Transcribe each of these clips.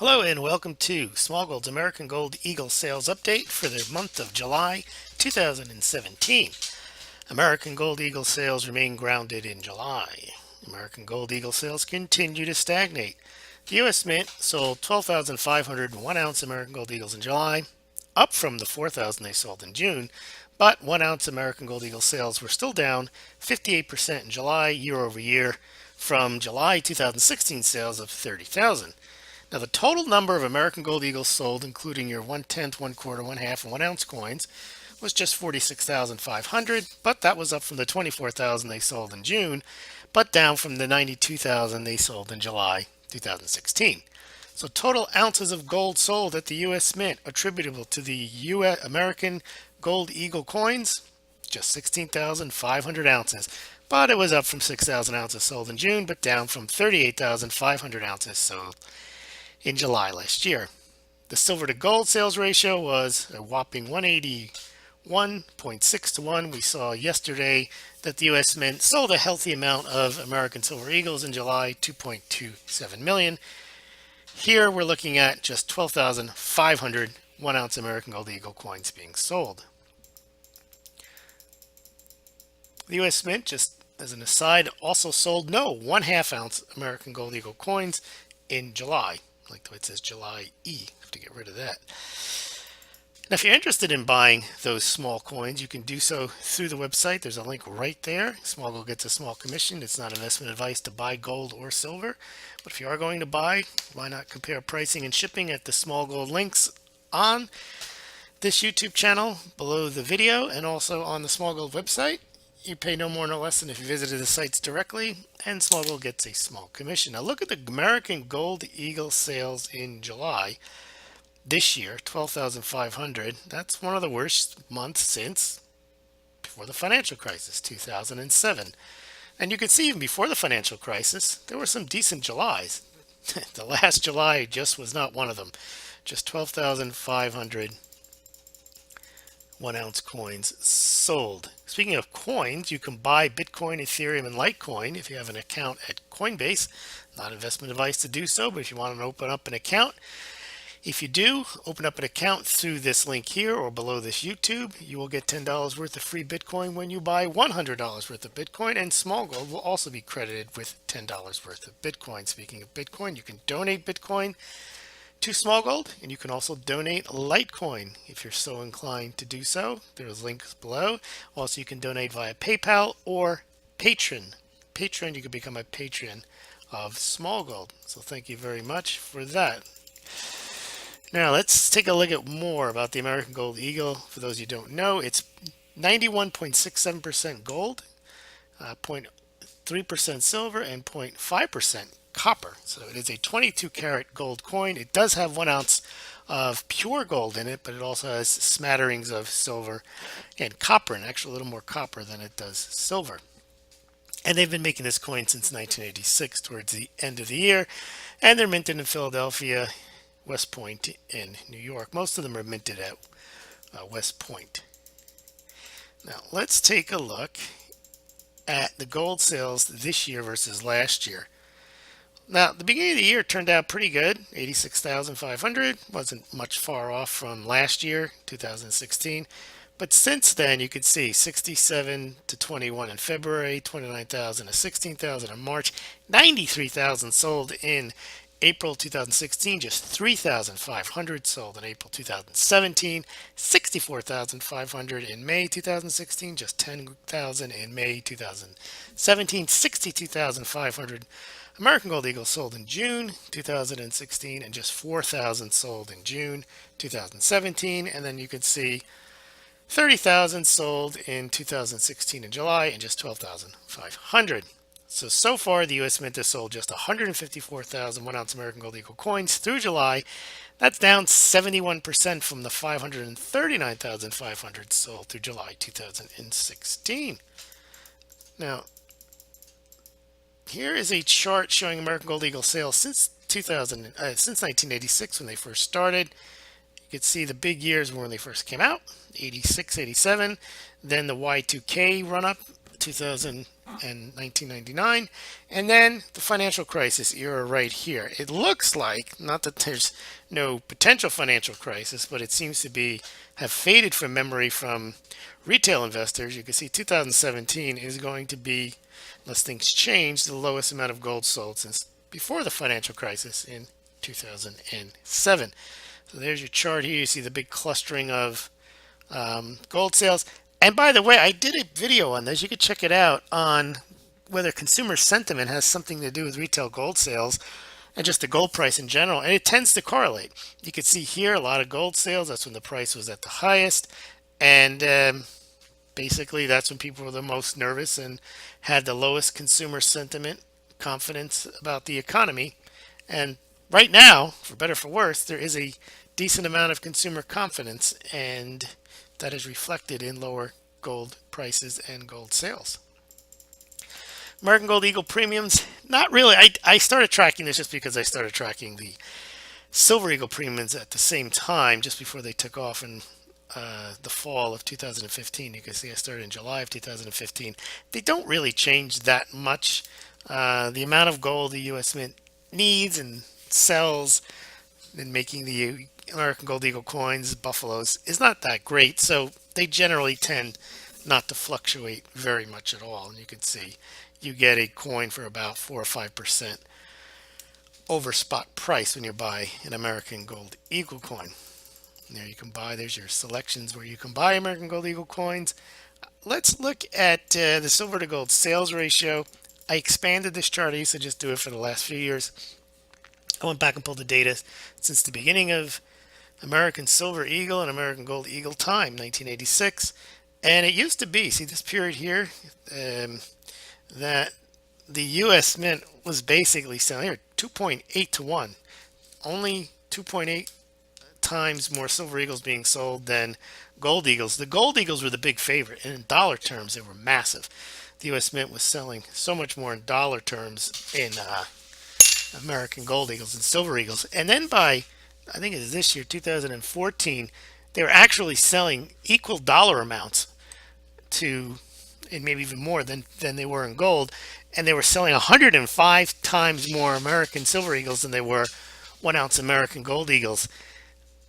Hello and welcome to Smaulgld's American Gold Eagle Sales Update for the month of July 2017. American Gold Eagle sales remain grounded in July. American Gold Eagle sales continue to stagnate. The U.S. Mint sold 12,501 ounce American Gold Eagles in July, up from the 4,000 they sold in June, but 1 ounce American Gold Eagle sales were still down 58% in July year over year from July 2016 sales of 30,000. Now, the total number of American Gold Eagles sold, including your 1/10, 1/4, 1/2, and 1 ounce coins, was just 46,500, but that was up from the 24,000 they sold in June, but down from the 92,000 they sold in July 2016. So total ounces of gold sold at the U.S. Mint attributable to the U.S. American Gold Eagle coins, just 16,500 ounces, but it was up from 6,000 ounces sold in June, but down from 38,500 ounces sold in July last year. The silver to gold sales ratio was a whopping 181.6 to 1. We saw yesterday that the U.S. Mint sold a healthy amount of American Silver Eagles in July, 2.27 million. Here we're looking at just 12,500 1 ounce American Gold Eagle coins being sold. The U.S. Mint, just as an aside, also sold no 1/2 ounce American Gold Eagle coins in July. Like the way it says July E. Have to get rid of that. Now, if you're interested in buying those small coins, you can do so through the website. There's a link right there. Smaulgld gets a small commission. It's not investment advice to buy gold or silver. But if you are going to buy, why not compare pricing and shipping at the Smaulgld links on this YouTube channel below the video and also on the Smaulgld website. You pay no more, no less than if you visited the sites directly, and Smaulgld gets a small commission. Now look at the American Gold Eagle sales in July this year, 12,500. That's one of the worst months since before the financial crisis, 2007. And you can see even before the financial crisis, there were some decent Julys. The last July just was not one of them. Just 12,500 1 ounce coins sold. Speaking of coins, you can buy Bitcoin, Ethereum, and Litecoin if you have an account at Coinbase. Not investment advice to do so, but if you want to open up an account, if you do, open up an account through this link here or below this YouTube, you will get $10 worth of free Bitcoin when you buy $100 worth of Bitcoin, and Smaulgld will also be credited with $10 worth of Bitcoin. Speaking of Bitcoin, you can donate Bitcoin to Smaulgld, and you can also donate Litecoin if you're so inclined to do so. There's links below. Also, you can donate via PayPal or Patreon. You can become a patron of Smaulgld. So thank you very much for that. Now let's take a look at more about the American Gold Eagle. For those you don't know, it's 91.67% gold, 0.3% silver, and 0.5% copper. So it is a 22 karat gold coin. It does have 1 ounce of pure gold in it, but it also has smatterings of silver and copper, and actually a little more copper than it does silver. And they've been making this coin since 1986, towards the end of the year, and they're minted in Philadelphia, West Point in New York. Most of them are minted at West Point. Now let's take a look at the gold sales this year versus last year. Now, the beginning of the year turned out pretty good. 86,500 wasn't much far off from last year, 2016. But since then, you could see 67 to 21 in February, 29,000 to 16,000 in March, 93,000 sold in April 2016, just 3,500 sold in April 2017, 64,500 in May 2016, just 10,000 in May 2017, 62,500 American Gold Eagle sold in June 2016, and just 4,000 sold in June 2017. And then you can see 30,000 sold in 2016 in July, and just 12,500. So far, the U.S. Mint has sold just 154,000 1 ounce American Gold Eagle coins through July. That's down 71% from the 539,500 sold through July 2016. Now, here is a chart showing American Gold Eagle sales since 1986 when they first started. You can see the big years when they first came out, 86, 87. Then the Y2K run up 2000 and 1999, and then the financial crisis era right here. It looks like, not that there's no potential financial crisis, but it seems to be have faded from memory from retail investors. You can see 2017 is going to be, unless things change, the lowest amount of gold sold since before the financial crisis in 2007. So there's your chart here. You see the big clustering of gold sales. And by the way, I did a video on this. You could check it out on whether consumer sentiment has something to do with retail gold sales and just the gold price in general. And it tends to correlate. You can see here a lot of gold sales. That's when the price was at the highest. And basically, that's when people were the most nervous and had the lowest consumer sentiment, confidence about the economy. And right now, for better or for worse, there is a decent amount of consumer confidence, and that is reflected in lower gold prices and gold sales. American Gold Eagle premiums, not really. I started tracking this just because I started tracking the Silver Eagle premiums at the same time, just before they took off in the fall of 2015. You can see I started in July of 2015. They don't really change that much. The amount of gold the U.S. Mint needs and sells in making the American Gold Eagle coins, buffaloes, is not that great. So they generally tend not to fluctuate very much at all. And you can see you get a coin for about 4 or 5% over spot price when you buy an American Gold Eagle coin. There you can buy, there's your selections where you can buy American Gold Eagle coins. Let's look at the silver to gold sales ratio. I expanded this chart. I used to just do it for the last few years. I went back and pulled the data since the beginning of American Silver Eagle and American Gold Eagle time, 1986. And it used to be, see this period here, that the U.S. Mint was basically selling here 2.8 to 1. Only 2.8 times more Silver Eagles being sold than Gold Eagles. The Gold Eagles were the big favorite, and in dollar terms, they were massive. The U.S. Mint was selling so much more in dollar terms in American Gold Eagles and Silver Eagles. And then by, I think it is this year, 2014, they were actually selling equal dollar amounts to, and maybe even more than they were in gold. And they were selling 105 times more American Silver Eagles than they were 1 ounce American Gold Eagles.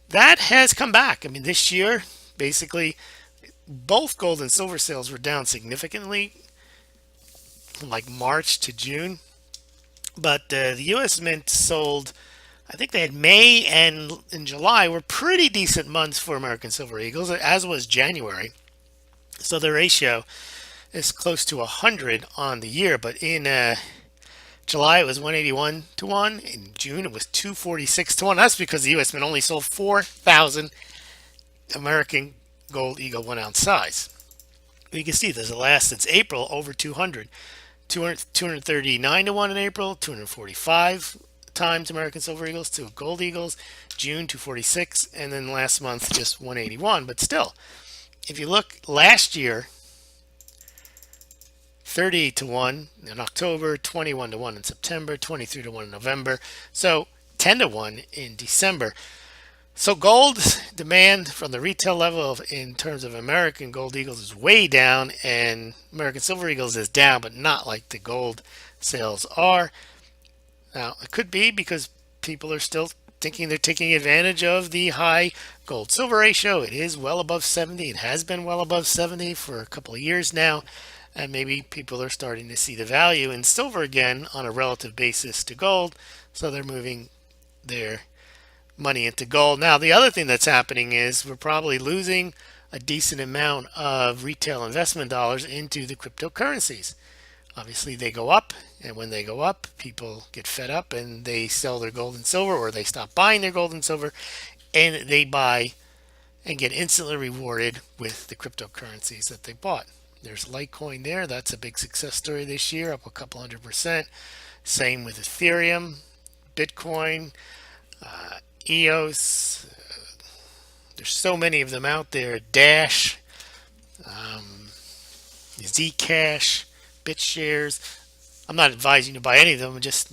That has come back. I mean, this year, basically, both gold and silver sales were down significantly from like March to June. But the U.S. Mint sold, I think they had May and in July were pretty decent months for American Silver Eagles, as was January. So the ratio is close to 100 on the year. But in July, it was 181 to 1. In June, it was 246 to 1. That's because the U.S. Mint only sold 4,000 American Gold Eagle 1 ounce size. But you can see there's a last since April over 200. 239 to 1 in April, 245 times American Silver Eagles to Gold Eagles, June 246, and then last month just 181. But still, if you look last year, 38 to 1 in October, 21 to 1 in September, 23 to 1 in November, so 10 to 1 in December. So gold demand from the retail level in terms of American Gold Eagles is way down, and American Silver Eagles is down, but not like the gold sales are. Now, it could be because people are still thinking they're taking advantage of the high gold silver ratio. It is well above 70. It has been well above 70 for a couple of years now. And maybe people are starting to see the value in silver again on a relative basis to gold. So they're moving their money into gold. Now, the other thing that's happening is we're probably losing a decent amount of retail investment dollars into the cryptocurrencies. Obviously, they go up, and when they go up, people get fed up and they sell their gold and silver, or they stop buying their gold and silver, and they buy and get instantly rewarded with the cryptocurrencies that they bought. There's Litecoin there. That's a big success story this year, up a couple 100%. Same with Ethereum, Bitcoin, EOS. There's so many of them out there. Dash, Zcash, BitShares. I'm not advising you to buy any of them. I'm just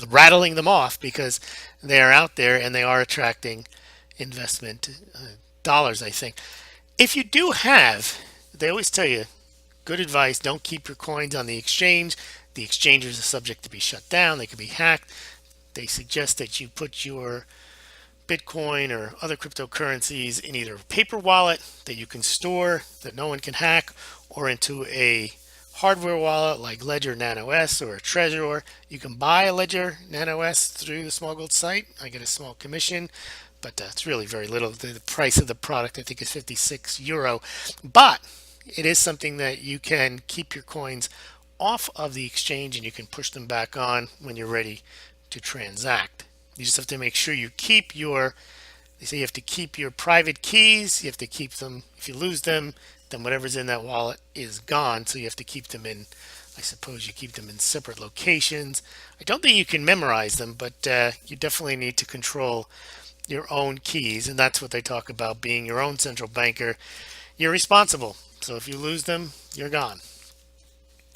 rattling them off because they are out there and they are attracting investment dollars, I think. If you do have, they always tell you, good advice. Don't keep your coins on the exchange. The exchanges are subject to be shut down. They could be hacked. They suggest that you put your Bitcoin or other cryptocurrencies in either a paper wallet that you can store that no one can hack, or into a hardware wallet like Ledger Nano S or a Trezor. You can buy a Ledger Nano S through the Smaulgld site. I get a small commission, but it's really very little. The price of the product, I think, is €56. But it is something that you can keep your coins off of the exchange and you can push them back on when you're ready to transact. You just have to make sure you keep your, they say you have to keep your private keys. You have to keep them. If you lose them, then whatever's in that wallet is gone. So you have to keep them in, I suppose you keep them in separate locations. I don't think you can memorize them, but you definitely need to control your own keys. And that's what they talk about, being your own central banker. You're responsible. So if you lose them, you're gone.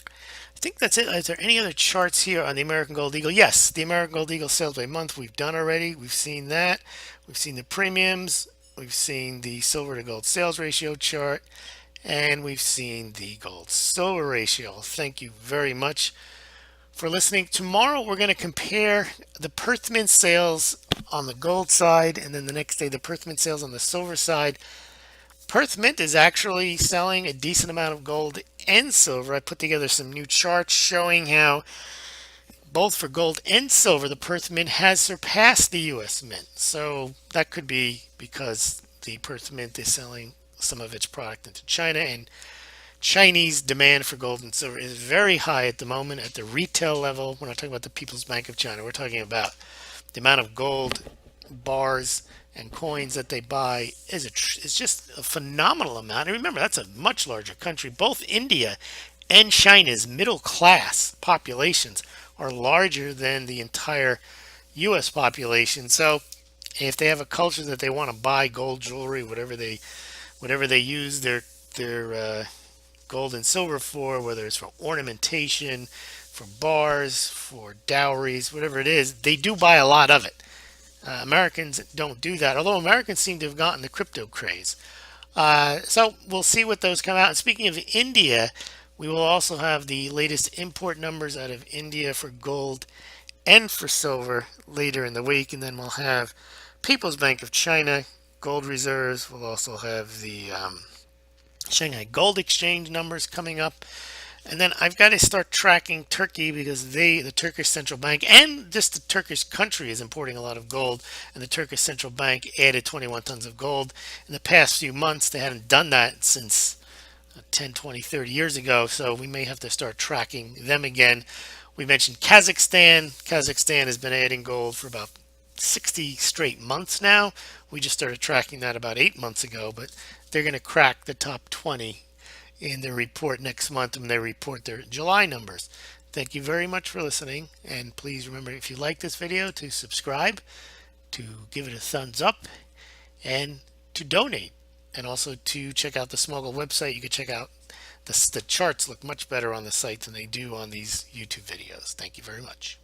I think that's it. Is there any other charts here on the American Gold Eagle? Yes, the American Gold Eagle sales by month we've done already. We've seen that. We've seen the premiums. We've seen the silver to gold sales ratio chart. And we've seen the gold silver ratio. Thank you very much for listening. Tomorrow we're going to compare the Perth Mint sales on the gold side, and then the next day the Perth Mint sales on the silver side. Perth Mint is actually selling a decent amount of gold and silver. I put together some new charts showing how both for gold and silver, the Perth Mint has surpassed the US Mint. So that could be because the Perth Mint is selling some of its product into China, and Chinese demand for gold and silver is very high at the moment at the retail level. We're not talking about the People's Bank of China. We're talking about the amount of gold bars and coins that they buy is just a phenomenal amount. And remember, that's a much larger country. Both India and China's middle class populations are larger than the entire US population. So if they have a culture that they want to buy gold jewelry, whatever they use their gold and silver for, whether it's for ornamentation, for bars, for dowries, whatever it is, they do buy a lot of it. Americans don't do that, although Americans seem to have gotten the crypto craze. So we'll see what those come out. And speaking of India, we will also have the latest import numbers out of India for gold and for silver later in the week. And then we'll have People's Bank of China gold reserves. We'll also have the Shanghai Gold Exchange numbers coming up. And then I've got to start tracking Turkey, because the Turkish central bank, and just the Turkish country, is importing a lot of gold. And the Turkish central bank added 21 tons of gold in the past few months. They hadn't done that since 10, 20, 30 years ago. So we may have to start tracking them again. We mentioned Kazakhstan. Kazakhstan has been adding gold for about 60 straight months now. We just started tracking that about 8 months ago, but they're going to crack the top 20 in their report next month when they report their July numbers. Thank you very much for listening, and please remember, if you like this video, to subscribe, to give it a thumbs up, and to donate, and also to check out the Smaulgld website. You can check out the charts look much better on the site than they do on these YouTube videos. Thank you very much.